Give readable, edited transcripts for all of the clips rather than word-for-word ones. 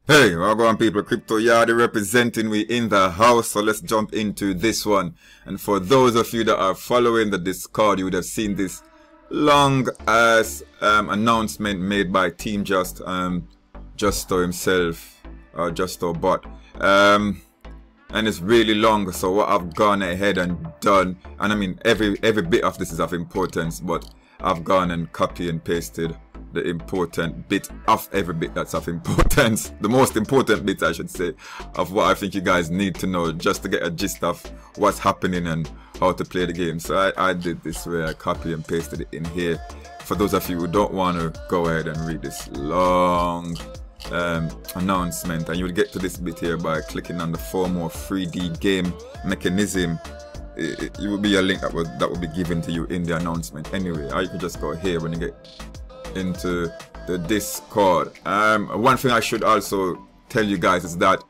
Hey, welcome people, Crypto Yardy representing we in the house, so let's jump into this one. And for those of you that are following the Discord, you would have seen this long ass announcement made by Team Justo himself, or Justo bot. And it's really long, so what I've gone ahead and done, and I mean every bit of this is of importance, but I've gone and copy and pasted the important bit of every bit that's of importance, the most important bit I should say, of what I think you guys need to know just to get a gist of what's happening and how to play the game. So I did this where I copy and pasted it in here. For those of you who don't want to go ahead and read this long announcement, and you'll get to this bit here by clicking on the FOMO3D game mechanism. It will be a link that will be given to you in the announcement anyway, or you can just go here when you get into the Discord. One thing I should also tell you guys is that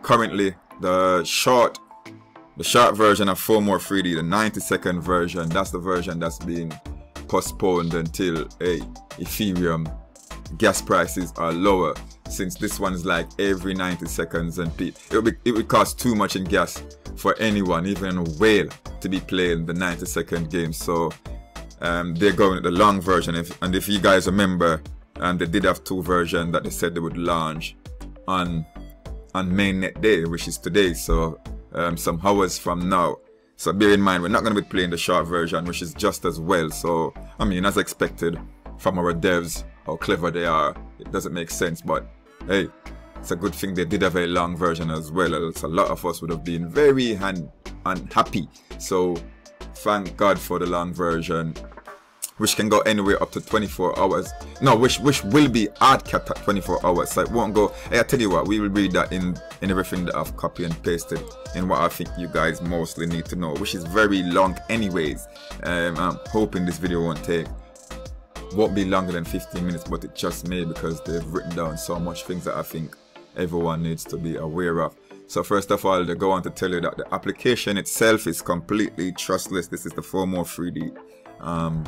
currently the short version of FOMO3D, the 90-second version, that's the version that's being postponed until Ethereum gas prices are lower, since this one is like every 90 seconds and it would cost too much in gas for anyone, even a whale, to be playing the 90-second game. So they're going with the long version. And if you guys remember, they did have two versions that they said they would launch on mainnet day, which is today, so some hours from now. So bear in mind, we're not going to be playing the short version, which is just as well. So I mean, as expected from our devs, how clever they are, it doesn't make sense, but hey, it's a good thing they did have a long version as well, else a lot of us would have been very unhappy. So thank God for the long version, which can go anywhere up to 24 hours. No, which will be hard capped at 24 hours. So it won't go. Hey, I tell you what, we will read that in everything that I've copied and pasted in what I think you guys mostly need to know, which is very long anyways. I'm hoping this video won't be longer than 15 minutes, but it just may, because they've written down so much things that I think everyone needs to be aware of. So first of all, they go on to tell you that the application itself is completely trustless. This is the FOMO3D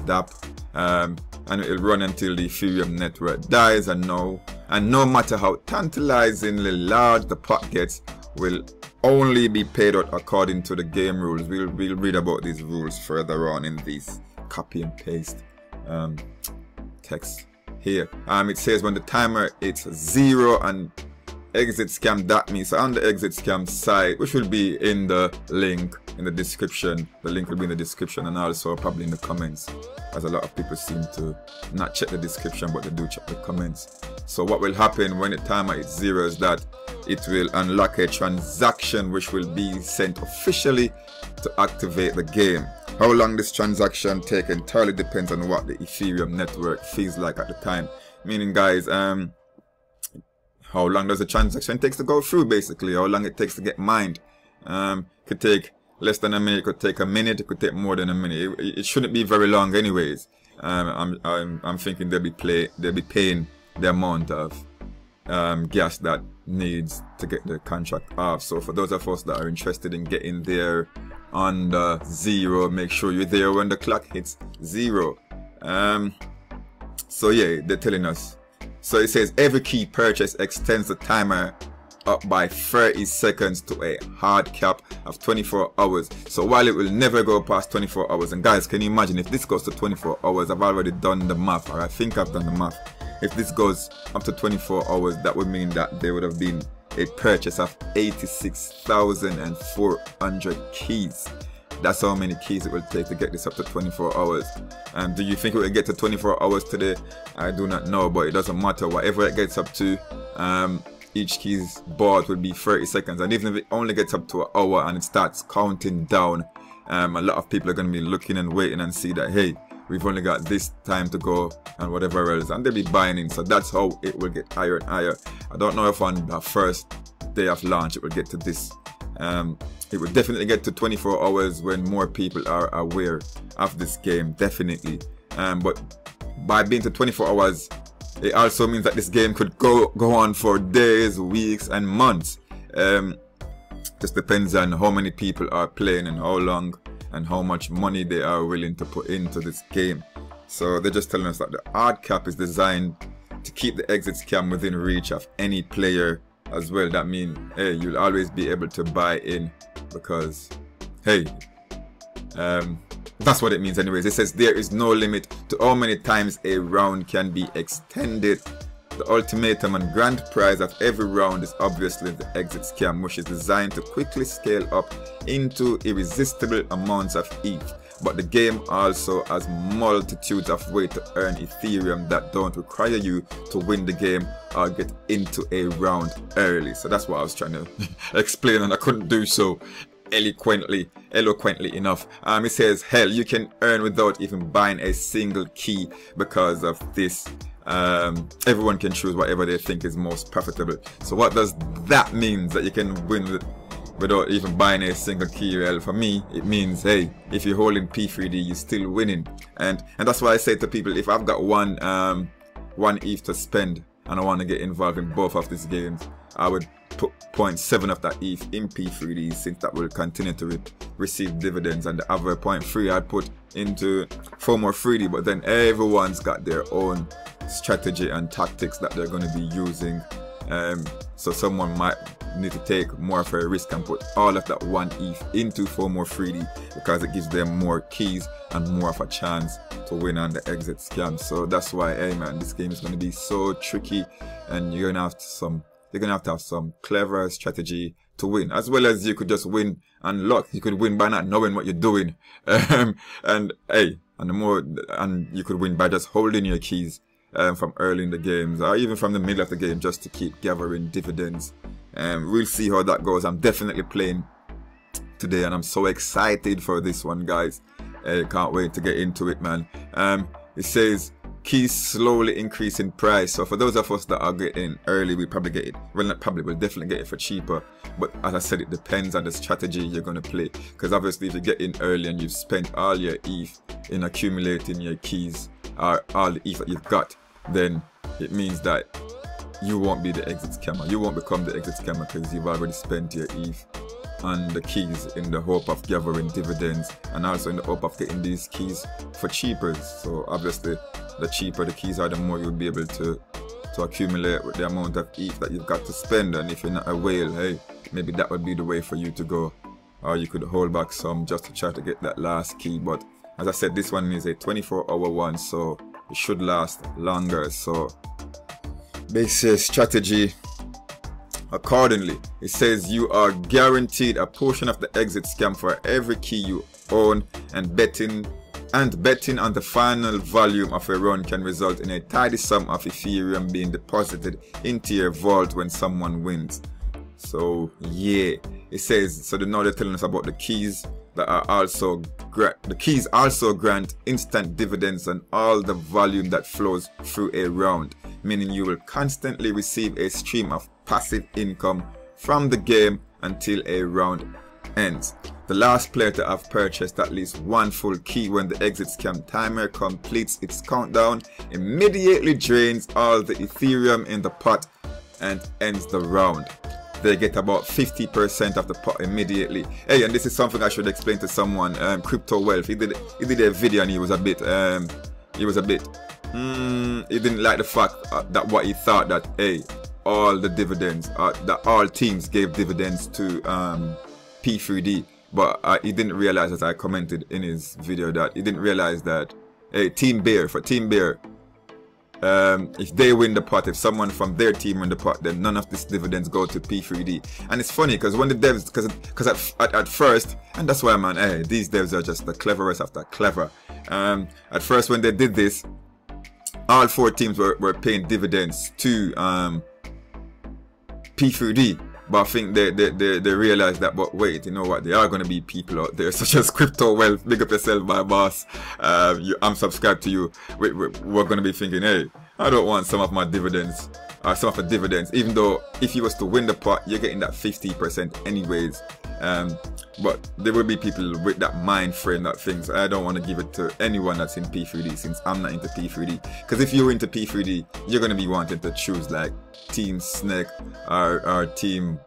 DApp, and it'll run until the Ethereum network dies, and no matter how tantalizingly large the pot gets, will only be paid out according to the game rules. We'll read about these rules further on in this copy and paste text here. It says when the timer hits 0 and exit scam, that means on the exit scam site, which will be in the link in the description. The link will be in the description, and also probably in the comments, as a lot of people seem to not check the description, but they do check the comments. So what will happen when the timer hits 0 is that it will unlock a transaction which will be sent officially to activate the game. How long this transaction takes entirely depends on what the Ethereum network feels like at the time. Meaning, guys, how long does the transaction take to go through, basically? How long it takes to get mined? Could take less than a minute, could take a minute, it could take more than a minute. It shouldn't be very long anyways. I'm thinking they'll be paying the amount of gas that needs to get the contract off. So for those of us that are interested in getting there on the 0, make sure you're there when the clock hits 0. So yeah, they're telling us. So it says every key purchase extends the timer up by 30 seconds to a hard cap of 24 hours. So while it will never go past 24 hours, and guys, can you imagine if this goes to 24 hours? I've already done the math, or I think I've done the math. If this goes up to 24 hours, that would mean that there would have been a purchase of 86,400 keys. That's how many keys it will take to get this up to 24 hours. Do you think it will get to 24 hours today? I do not know, but it doesn't matter. Whatever it gets up to, each key's bought will be 30 seconds. And even if it only gets up to an hour and it starts counting down, a lot of people are going to be looking and waiting and see that, hey, we've only got this time to go and whatever else, and they'll be buying in. So that's how it will get higher and higher. I don't know if on the first day of launch it will get to this. It will definitely get to 24 hours when more people are aware of this game, definitely. But by being to 24 hours, it also means that this game could go on for days, weeks and months. Just depends on how many people are playing and how long and how much money they are willing to put into this game. So they're just telling us that the hard cap is designed to keep the exit scam within reach of any player as well. That means, hey, you'll always be able to buy in, because, hey, that's what it means anyways. It says there is no limit to how many times a round can be extended. The ultimatum and grand prize of every round is obviously the exit scam, which is designed to quickly scale up into irresistible amounts of ETH. But the game also has multitudes of ways to earn Ethereum that don't require you to win the game or get into a round early. So that's what I was trying to explain, and I couldn't do so eloquently enough. It says, hell, you can earn without even buying a single key because of this. Everyone can choose whatever they think is most profitable. So what does that mean, that you can win without even buying a single key? Well, for me, it means, hey, if you're holding P3D, you're still winning. And that's why I say to people, if I've got one ETH to spend and I want to get involved in both of these games, I would put 0.7 of that ETH in P3D, since that will continue to receive dividends, and the other 0.3 I'd put into FOMO3D. But then everyone's got their own strategy and tactics that they're going to be using. So someone might need to take more of a risk and put all of that 1 ETH into FOMO3D, because it gives them more keys and more of a chance to win on the exit scam. So that's why, hey man, this game is going to be so tricky, and you're gonna have to have some clever strategy to win, as well as you could just win and luck. You could win by not knowing what you're doing, and you could win by just holding your keys from early in the games, or even from the middle of the game, just to keep gathering dividends. We'll see how that goes. I'm definitely playing today, and I'm so excited for this one, guys. Can't wait to get into it, man. It says keys slowly increase in price. So for those of us that are getting early, we probably get it. Well, not probably, we'll definitely get it for cheaper. But as I said, it depends on the strategy you're going to play. Because obviously, if you get in early and you've spent all your ETH in accumulating your keys, or all the ETH that you've got, then it means that you won't be the exit scammer. You won't become the exit scammer, because you've already spent your ETH on the keys in the hope of gathering dividends, and also in the hope of getting these keys for cheaper. So obviously, the cheaper the keys are, the more you'll be able to accumulate with the amount of ETH that you've got to spend. And if you're not a whale, hey, maybe that would be the way for you to go. Or you could hold back some just to try to get that last key. But as I said, this one is a 24-hour one, so it should last longer. So basic strategy accordingly. It says you are guaranteed a portion of the exit scam for every key you own, and betting on the final volume of a run can result in a tidy sum of Ethereum being deposited into your vault when someone wins. So yeah, it says, so now they're telling us about the keys that are also grant instant dividends on all the volume that flows through a round, meaning you will constantly receive a stream of passive income from the game until a round ends. The last player to have purchased at least one full key when the exit scam timer completes its countdown immediately drains all the Ethereum in the pot and ends the round. They get about 50% of the pot immediately. Hey, and this is something I should explain to someone. Crypto Wealth, he did a video, and he didn't like the fact that what he thought that, hey, all the dividends, that all teams gave dividends to P3D, but he didn't realize, as I commented in his video, that he didn't realize that, hey, Team Bear, if they win the pot, if someone from their team win the pot, then none of these dividends go to P3D. And it's funny, because when the devs, because at first, and that's why, man, hey, these devs are just the cleverest of the clever. At first, when they did this, all 4 teams were paying dividends to P3D. But I think they realized that, but wait, you know what, there are going to be people out there, such as Crypto Wealth, big up yourself, my boss, I'm subscribed to you, we're going to be thinking, hey, I don't want some of my dividends, or some of the dividends, even though if you was to win the pot, you're getting that 50% anyways. But there will be people with that mind frame that thinks, I don't want to give it to anyone that's in P3D, since I'm not into P3D. Because if you're into P3D, you're going to be wanting to choose like Team Snake or Team,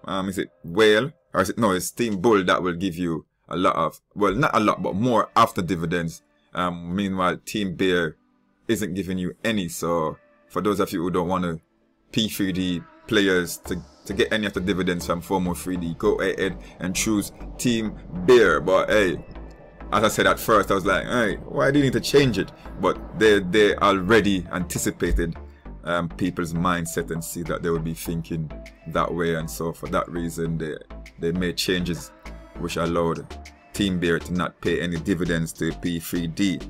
is it Whale? Or is it, no, it's Team Bull that will give you a lot of, well, not a lot, but more after dividends. Meanwhile, Team Bear isn't giving you any. So for those of you who don't want to P3D players to get any of the dividends from FOMO3D, go ahead and choose Team Bear. But hey, as I said at first, I was like, hey, why do you need to change it? But they already anticipated people's mindset and see that they would be thinking that way, and so for that reason they made changes which allowed Team Bear to not pay any dividends to P3D.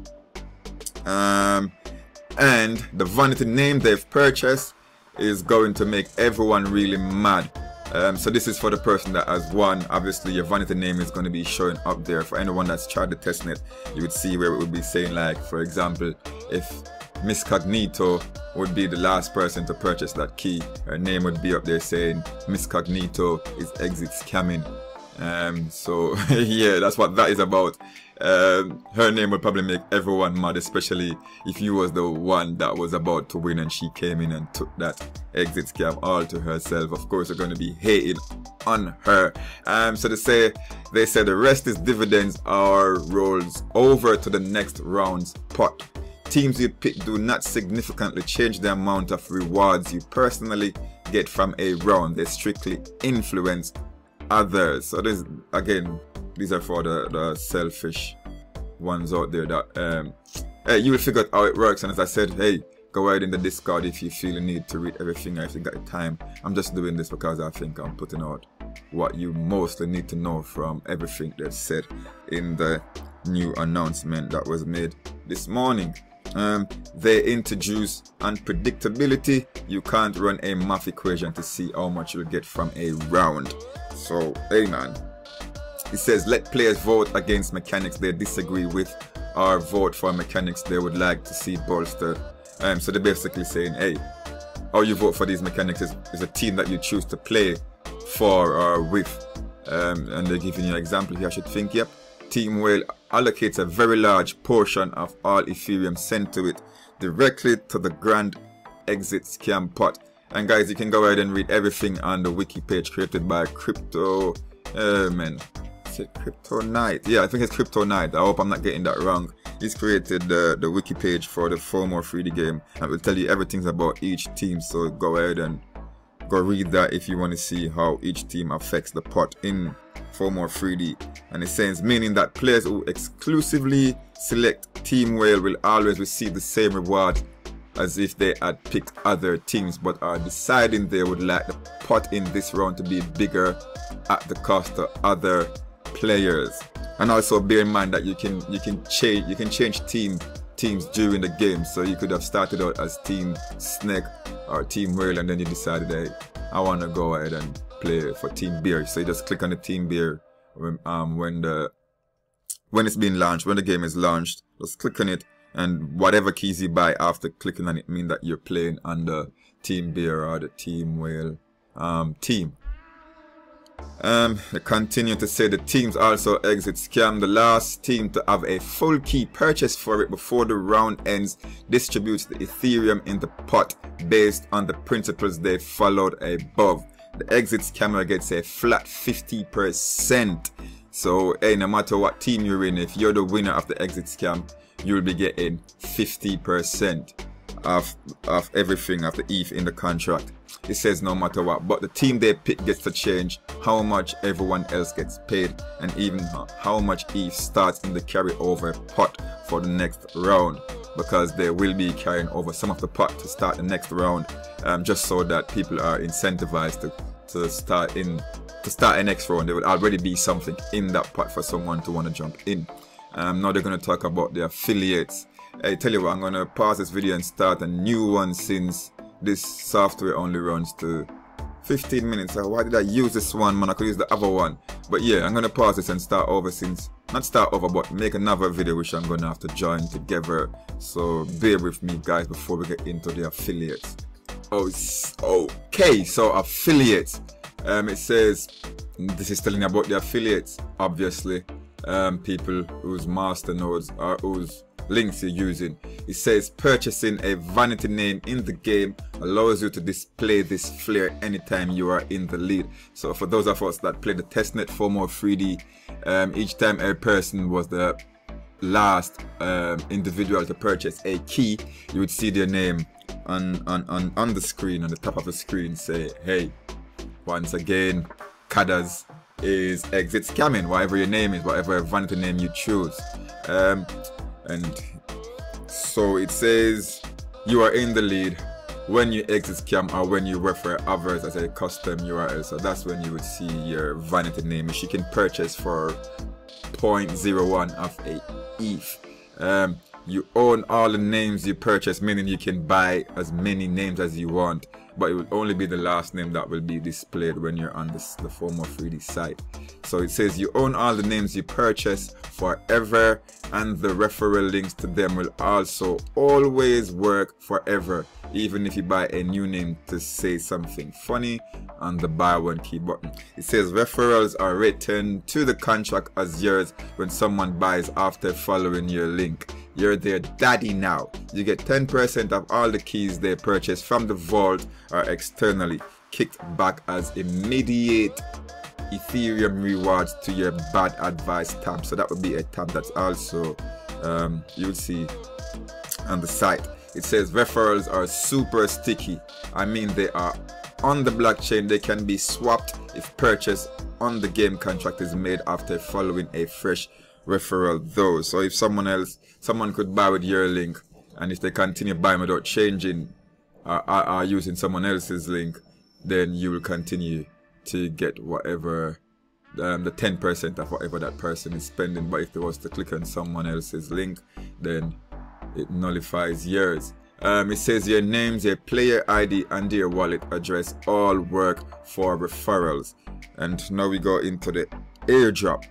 And the vanity name they've purchased is going to make everyone really mad. So this is for the person that has won. Obviously your vanity name is going to be showing up there. For anyone that's tried the testnet, you would see where it would be saying, like, for example, if Miss Cognito would be the last person to purchase that key, her name would be up there saying Miss Cognito is exit scamming. So yeah, that's what that is about. Her name would probably make everyone mad, especially if you was the one that was about to win and she came in and took that exit scam all to herself. Of course, you're going to be hating on her. So they say the rest is dividends or rolls over to the next round's pot. Teams you pick do not significantly change the amount of rewards you personally get from a round. They strictly influence others. So this, again, these are for the selfish ones out there that hey, you will figure out how it works. And as I said, hey, go ahead in the Discord if you feel the need to read everything, or if you got the time. I'm just doing this because I think I'm putting out what you mostly need to know from everything that's said in the new announcement that was made this morning. They introduce unpredictability. You can't run a math equation to see how much you'll get from a round. So, hey man, it says let players vote against mechanics they disagree with, or vote for mechanics they would like to see bolstered. So they're basically saying, hey, how you vote for these mechanics is a team that you choose to play for or with. And they're giving you an example here. I should think, yep. Team Whale allocates a very large portion of all Ethereum sent to it directly to the grand exit scam pot. And guys, you can go ahead and read everything on the wiki page created by Crypto is it Crypto Knight? Yeah, I think it's Crypto Knight. I hope I'm not getting that wrong. He's created the wiki page for the FOMO3D game, and will tell you everything about each team. So go ahead and go read that if you want to see how each team affects the pot in FOMO3D. And it says, meaning that players who exclusively select Team Whale will always receive the same reward as if they had picked other teams, but are deciding they would like the pot in this round to be bigger at the cost of other players. And also bear in mind that you can change teams during the game. So you could have started out as Team Snake or Team Whale, and then you decided, hey, I want to go ahead and play for Team Bear. So you just click on the Team Bear when it's being launched, when the game is launched. Just click on it, and whatever keys you buy after clicking on it mean that you're playing under Team Bear or the Team Whale team. They continue to say the teams also exit scam. The last team to have a full key purchase for it before the round ends distributes the Ethereum in the pot based on the principles they followed above. The exit scammer gets a flat 50%. So hey, no matter what team you're in, if you're the winner of the exit scam, you'll be getting 50% of everything, of the ETH in the contract. It says no matter what, but the team they pick gets to change how much everyone else gets paid, and even how much ETH starts in the carryover pot for the next round, because they will be carrying over some of the pot to start the next round, just so that people are incentivized to start a next round. There would already be something in that pot for someone to want to jump in. Now they're going to talk about the affiliates. I tell you what, I'm going to pause this video and start a new one since this software only runs to 15 minutes. So why did I use this one, man? I could use the other one. But yeah, I'm going to pause this and start over, not start over, but make another video which I'm going to have to join together. So bear with me guys before we get into the affiliates. Okay, so affiliates. It says, this is telling about the affiliates, obviously. People whose master nodes or whose links you're using. It says purchasing a vanity name in the game allows you to display this flare anytime you are in the lead. So for those of us that play the testnet FOMO3D, each time a person was the last individual to purchase a key, you would see their name on the screen, on the top of the screen, say, hey, once again, Kadas is exit scamming, whatever your name is, whatever vanity name you choose. And so it says you are in the lead when you exit scam or when you refer others as a custom URL. So that's when you would see your vanity name, which you can purchase for 0.01 of a ETH. You own all the names you purchase, meaning you can buy as many names as you want, but it will only be the last name that will be displayed when you're on the FOMO3D site. So it says you own all the names you purchase forever, and the referral links to them will also always work forever, even if you buy a new name to say something funny on the buy one key button. It says referrals are written to the contract as yours when someone buys after following your link. You're their daddy now. You get 10% of all the keys they purchase from the vault or externally kicked back as immediate Ethereum rewards to your bad advice tab. So that would be a tab that's also you'll see on the site. It says referrals are super sticky. I mean, they are on the blockchain. They can be swapped if purchase on the game contract is made after following a fresh referral though. So if someone could buy with your link, and if they continue buying without changing or using someone else's link, then you will continue to get whatever the 10% of whatever that person is spending. But if they was to click on someone else's link, then it nullifies yours. It says your names, your player ID, and your wallet address all work for referrals. And now we go into the airdrop.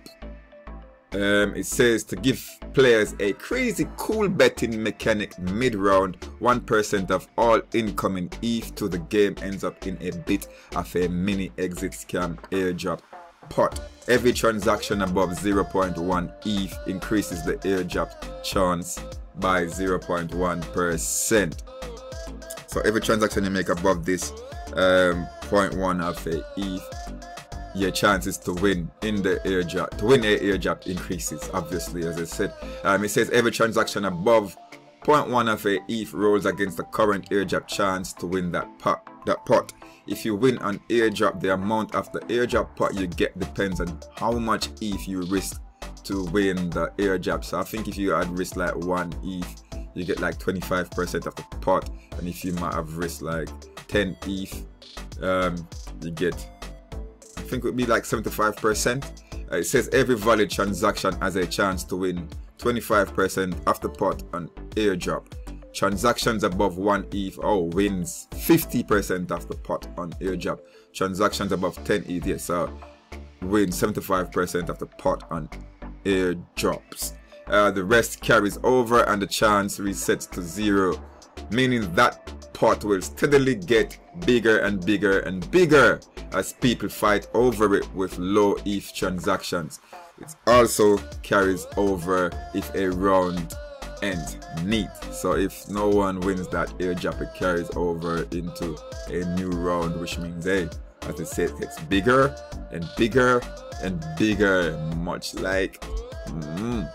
It says to give players a crazy cool betting mechanic mid-round, 1% of all incoming ETH to the game ends up in a bit of a mini exit scam airdrop pot. Every transaction above 0.1 ETH increases the airdrop chance by 0.1%. So every transaction you make above this 0.1 of a ETH, your chances to win in the airdrop, to win a airdrop increases, obviously, as I said. It says every transaction above 0.1 of a ETH rolls against the current airdrop chance to win that pot. If you win an airdrop, the amount of the airdrop pot you get depends on how much ETH you risk to win the airdrop. So I think if you had risked like 1 ETH, you get like 25% of the pot, and if you might have risked like 10 ETH, you get, I think it would be like 75%. It says every valid transaction has a chance to win 25% of the pot on airdrop. Transactions above 1 ETH wins 50% of the pot on airdrop. Transactions above 10 ETH, yes, win 75% of the pot on airdrops. The rest carries over and the chance resets to 0, meaning that pot will steadily get bigger and bigger and bigger as people fight over it with low ETH transactions. It also carries over if a round ends neat. So if no one wins that airdrop, it carries over into a new round, which means, hey, as I said, it gets bigger and bigger and bigger, much like you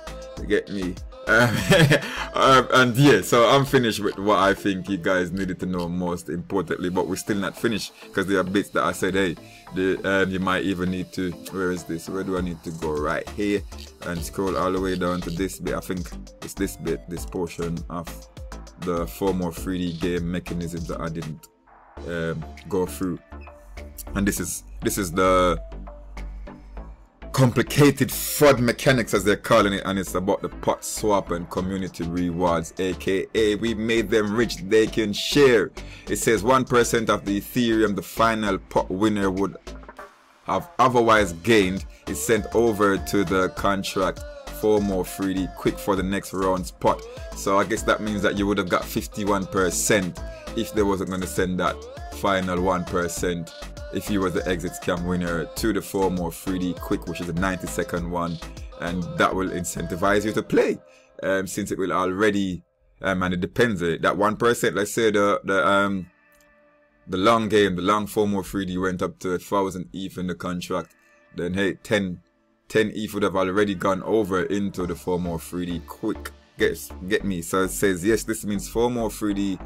get me. And yeah, so I'm finished with what I think you guys needed to know most importantly, but we're still not finished because there are bits that I said, hey, you might even need to, where is this, where do I need to go? Right here, and scroll all the way down to this bit. I think it's this bit, this portion of the FOMO3D game mechanisms that I didn't go through. And this is the complicated FOD mechanics, as they're calling it, and it's about the pot swap and community rewards, aka we made them rich, they can share. It says 1% of the Ethereum the final pot winner would have otherwise gained is sent over to the contract FOMO3D quick for the next round's pot. So I guess that means that you would have got 51% if they wasn't going to send that final 1% if you were the exit scam winner to the FOMO3D quick, which is a 90-second one, and that will incentivize you to play, since it will already and it depends, that 1%, let's say the long game, the long FOMO3D went up to 1,000 ETH in the contract, then hey, 10 ETH would have already gone over into the FOMO3D quick Get me? So it says yes, this means FOMO3D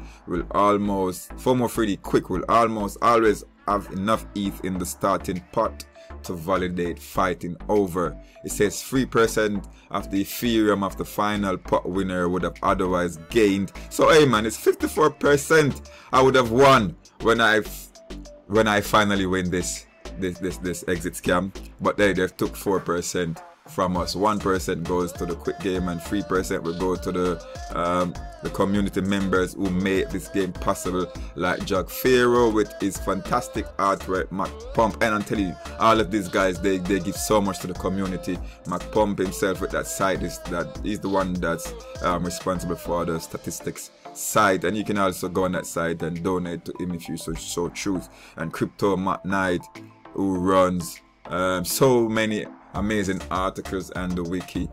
quick will almost always have enough ETH in the starting pot to validate fighting over. It says 3% of the Ethereum of the final pot winner would have otherwise gained. So hey man, it's 54% I would have won when I finally win this exit scam. But they've took 4% from us. 1% goes to the quick game and 3% will go to the community members who made this game possible, like Jack Pharaoh with his fantastic artwork, Mac Pump, and I'm telling you, all of these guys, they give so much to the community. Mac Pump himself with that site, he's the one that's responsible for the statistics site, and you can also go on that site and donate to him if you so choose. And Crypto Matt Knight, who runs so many amazing articles and the wiki,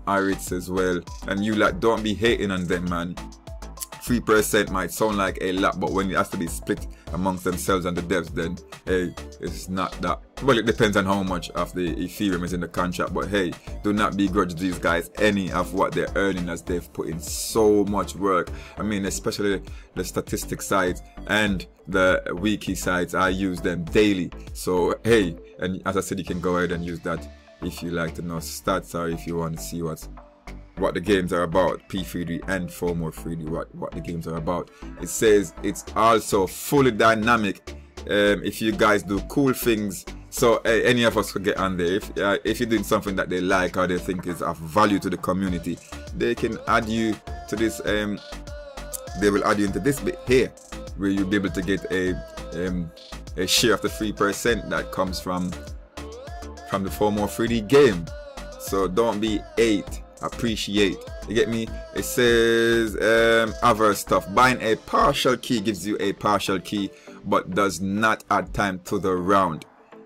Iris as well. And you like, don't be hating on them, man. 3% might sound like a lot, but when it has to be split amongst themselves and the devs, then hey, it's not that. Well, it depends on how much of the Ethereum is in the contract, but hey, do not begrudge these guys any of what they're earning, as they've put in so much work. I mean, especially the statistics sites and the wiki sites, I use them daily. So hey, and as I said, you can go ahead and use that if you like to know stats, or if you want to see what the games are about, P3D and FOMO3D, what the games are about. It says it's also fully dynamic. If you guys do cool things, so any of us could get on there. If you're doing something that they like or they think is of value to the community, they can add you to this. They will add you into this bit here, where you'll be able to get a share of the 3% that comes from the FOMO3D game. So don't be hate, appreciate. You get me? It says other stuff. Buying a partial key gives you a partial key, but does not add time to the round.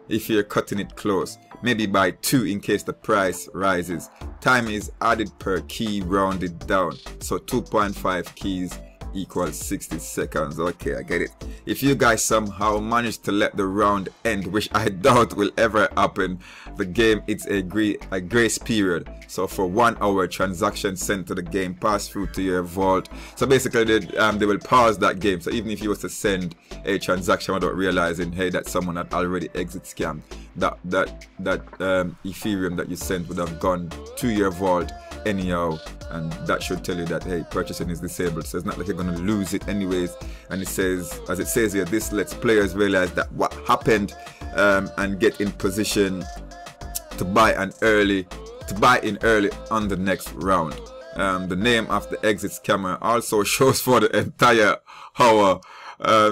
If you're cutting it close, maybe buy 2 in case the price rises. Time is added per key rounded down, so 2.5 keys equals 60 seconds. Okay, I get it. If you guys somehow manage to let the round end, which I doubt will ever happen, the game, it's a grace period. So for 1 hour, transactions sent to the game pass through to your vault. So basically they will pause that game. So even if you was to send a transaction without realizing, hey, that someone had already exit scammed, that Ethereum that you sent would have gone to your vault anyhow, and that should tell you that hey, purchasing is disabled. So it's not like you're gonna lose it anyways. And it says, as it says here, this lets players realize that what happened and get in position to buy in early on the next round. The name of the exit scammer also shows for the entire hour.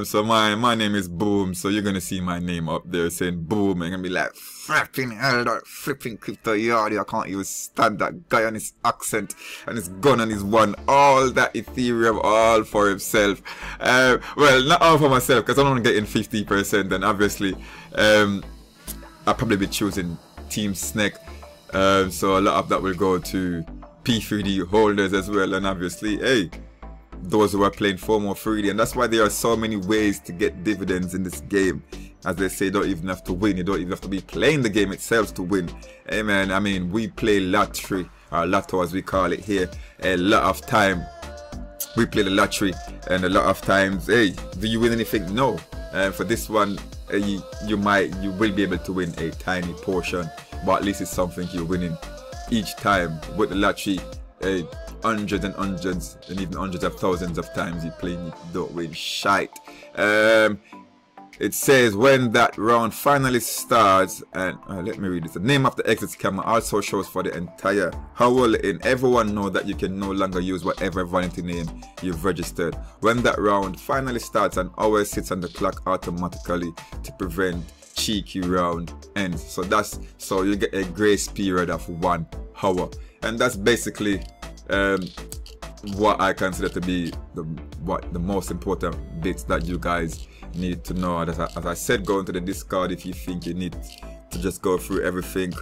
So my name is Boom, so you're gonna see my name up there saying Boom, and you're gonna be like, flipping hell, that flipping crypto yard. I can't even stand that guy and his accent and his gun and his one, all that Ethereum all for himself. Well, not all for myself, because I'm only getting 50%, and obviously I'll probably be choosing Team Snake, so a lot of that will go to P3D holders as well, and obviously hey, those who are playing FOMO3D. And that's why there are so many ways to get dividends in this game. As they say, you don't even have to win, you don't even have to be playing the game itself to win. Hey man, I mean, we play lottery, or lotto as we call it here, a lot of time. We play the lottery, and a lot of times, hey, do you win anything? No. For this one, you will be able to win a tiny portion, but at least it's something you're winning each time. With the lottery, hundreds and hundreds and even hundreds of thousands of times you play, you don't win shite. It says when that round finally starts, and let me read this. The name of the exit scammer also shows for the entire hour, and everyone know that you can no longer use whatever vanity name you've registered. When that round finally starts, an hour sits on the clock automatically to prevent cheeky round ends. So you get a grace period of 1 hour, and that's basically what I consider to be the most important bits that you guys need to know. As I said, go into the Discord if you think you need to just go through everything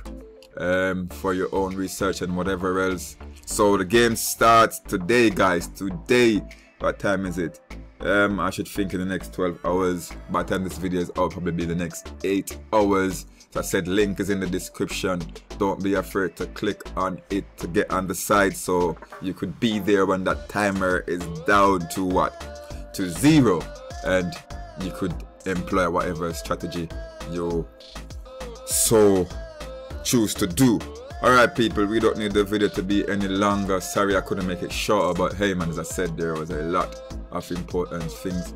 for your own research and whatever else. So the game starts today, guys. Today, what time is it? I should think in the next 12 hours. By the time this video is out, probably be the next 8 hours. So I said link is in the description. Don't be afraid to click on it to get on the side so you could be there when that timer is down to what? To 0, and you could employ whatever strategy you so choose to do. Alright people, we don't need the video to be any longer. Sorry I couldn't make it shorter, but hey man, as I said, there was a lot of important things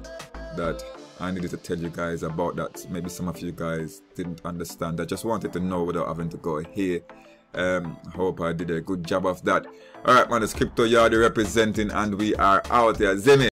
that I needed to tell you guys about that maybe some of you guys didn't understand. I just wanted to know without having to go here. Hope I did a good job of that. Alright man, it's Crypto Yardy representing, and we are out here. Zimmy.